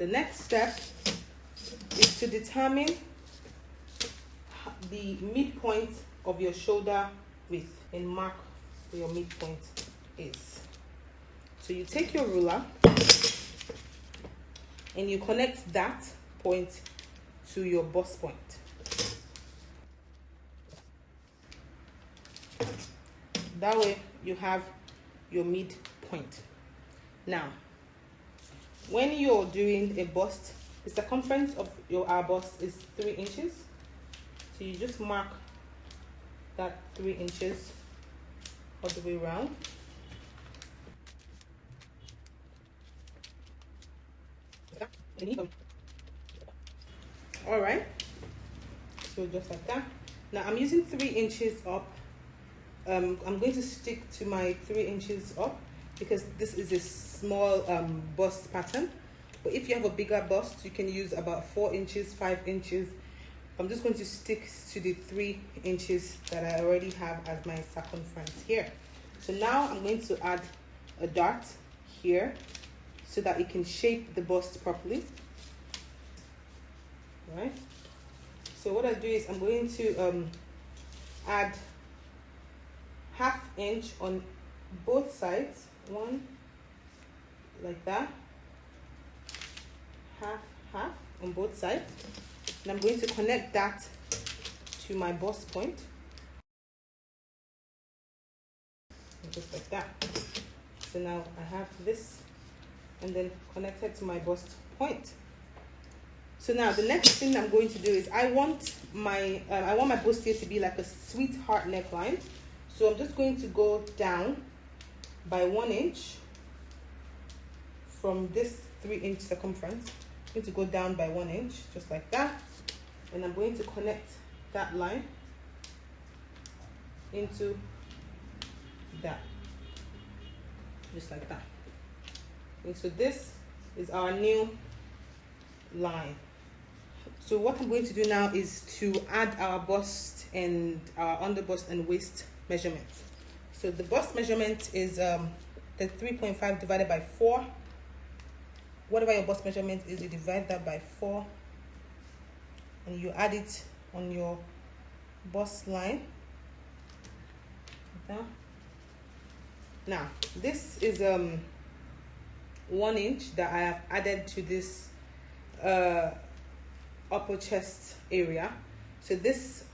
The next step is to determine the midpoint of your shoulder width and mark where your midpoint is. So you take your ruler and you connect that point to your bust point. That way you have your midpoint. Now, when you're doing a bust, the circumference of our bust is 3 inches. So you just mark that 3 inches all the way around. All right, so just like that. Now I'm using 3 inches up. I'm going to stick to my 3 inches up because this is a small bust pattern. But if you have a bigger bust, you can use about 4 inches, 5 inches. I'm just going to stick to the 3 inches that I already have as my circumference here. So now I'm going to add a dart here so that it can shape the bust properly. All right. So what I do is I'm going to add ½ inch on both sides. One, like that. Half on both sides. And I'm going to connect that to my bust point. Just like that. So now I have this and then connected to my bust point. So now the next thing I'm going to do is I want my bustier to be like a sweetheart neckline. So I'm just going to go down by 1 inch from this 3 inch circumference. I'm going to go down by 1 inch, just like that. And I'm going to connect that line into that, just like that. And so this is our new line. So what I'm going to do now is to add our bust and our underbust and waist measurements. So the bust measurement is the 3.5 divided by 4. Whatever your bust measurement is, you divide that by 4 and you add it on your bust line. Like that. Now this is 1 inch that I have added to this upper chest area. So this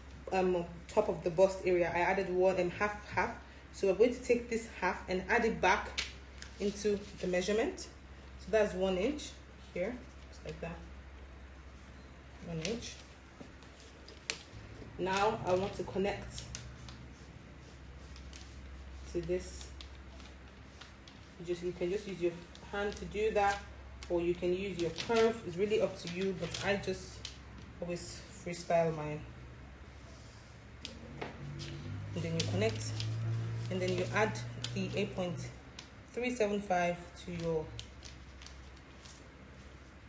top of the bust area, I added 1 and half. So we're going to take this half and add it back into the measurement. So that's 1 inch here, just like that. 1 inch. Now I want to connect to this. You can just use your hand to do that, or you can use your curve. It's really up to you, but I just always freestyle mine. And then you connect, and then you add the 8.375 to your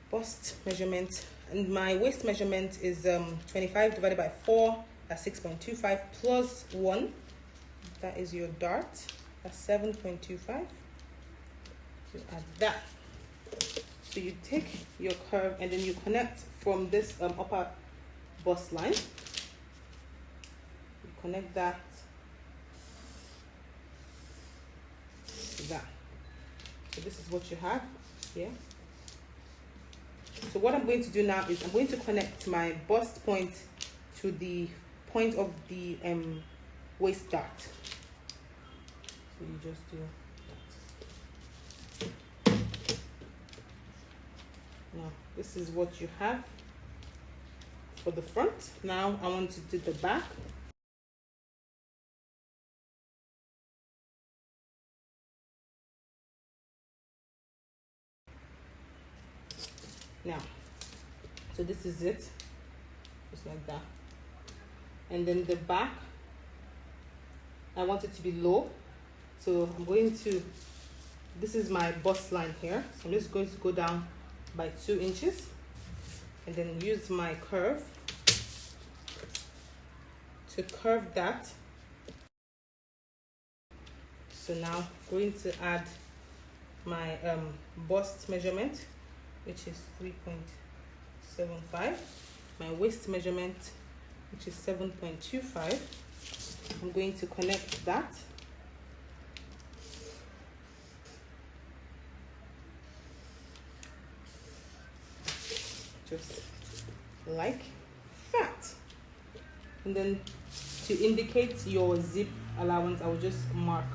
bust measurement. And my waist measurement is 25 divided by 4, that's 6.25 plus 1, that is your dart, that's 7.25. You add that. So you take your curve and then you connect from this upper bust line. You connect that to that. So this is what you have here. So what I'm going to do now is I'm going to connect my bust point to the point of the waist dart. So you just do that. Now this is what you have for the front. Now I want to do the back. Now, so this is it, just like that. And then the back, I want it to be low. So I'm going to, this is my bust line here. So I'm just going to go down by 2 inches and then use my curve to curve that. So now I'm going to add my bust measurement. which is 3.75, my waist measurement, which is 7.25. I'm going to connect that. Just like that. And then to indicate your zip allowance, I will just mark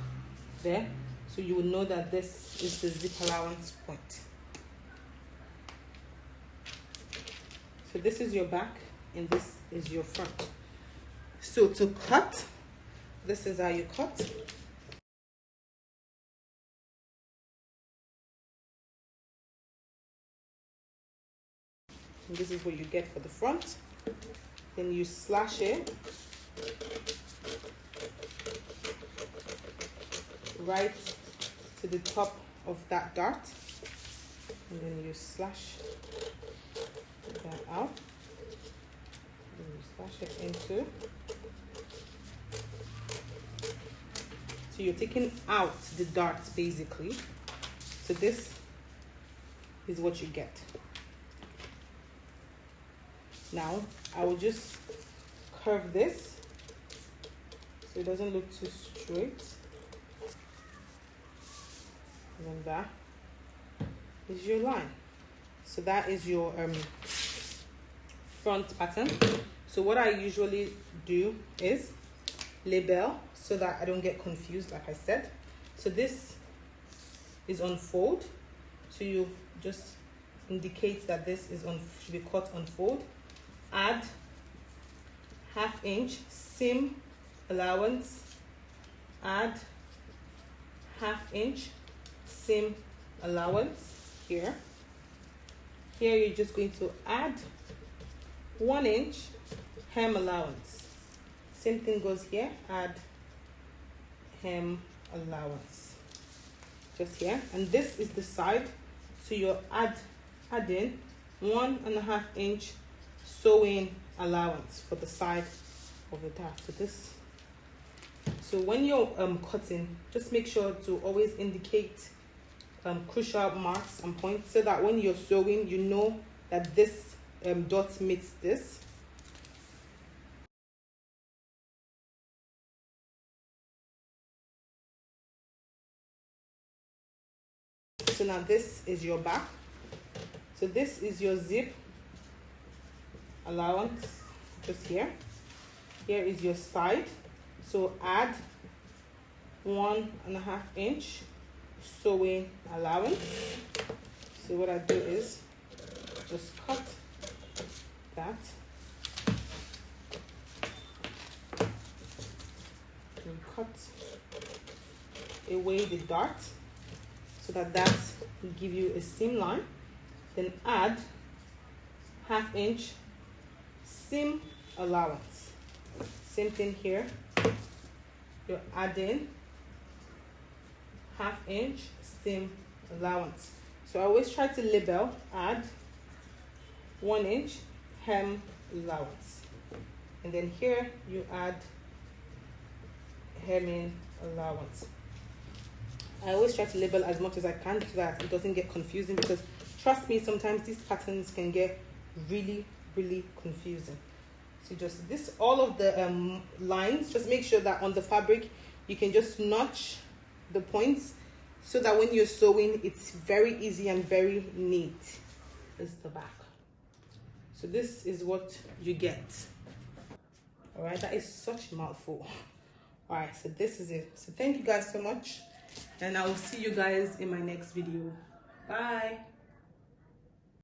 there, so you will know that this is the zip allowance point. So this is your back and this is your front. So to cut, this is how you cut. And this is what you get for the front. Then you slash it right to the top of that dart, and then you slash that out, and you slash it into. So you're taking out the dart basically. So this is what you get. Now I will just curve this so it doesn't look too straight. And then that is your line. So that is your front pattern. So what I usually do is label so that I don't get confused, like I said. So this is on fold. So you just indicate that this is on, should be cut on fold. Add ½ inch seam allowance, add ½ inch seam allowance here. Here you're just going to add 1 inch hem allowance. Same thing goes here, add hem allowance just here. And this is the side, so you're adding 1.5 inch sewing allowance for the side of the dart. So this, so when you're cutting, just make sure to always indicate crucial marks and points, so that when you're sewing, you know that this dot meets this. So now this is your back. So this is your zip allowance just here. Here is your side. So add 1.5 inch sewing allowance. So what I do is just cut that and cut away the dart so that that will give you a seam line. Then add ½ inch seam allowance. Same thing here, you're adding ½ inch seam allowance. So I always try to label, add 1 inch hem allowance, and then here you add hemming allowance. I always try to label as much as I can so that it doesn't get confusing, because trust me, sometimes these patterns can get really confusing. So just this, all of the lines, just make sure that on the fabric you can just notch the points so that when you're sewing it's very easy and very neat. This is the back. So this is what you get. All right, that is such a mouthful. All right, so this is it. So thank you guys so much, and I will see you guys in my next video. Bye.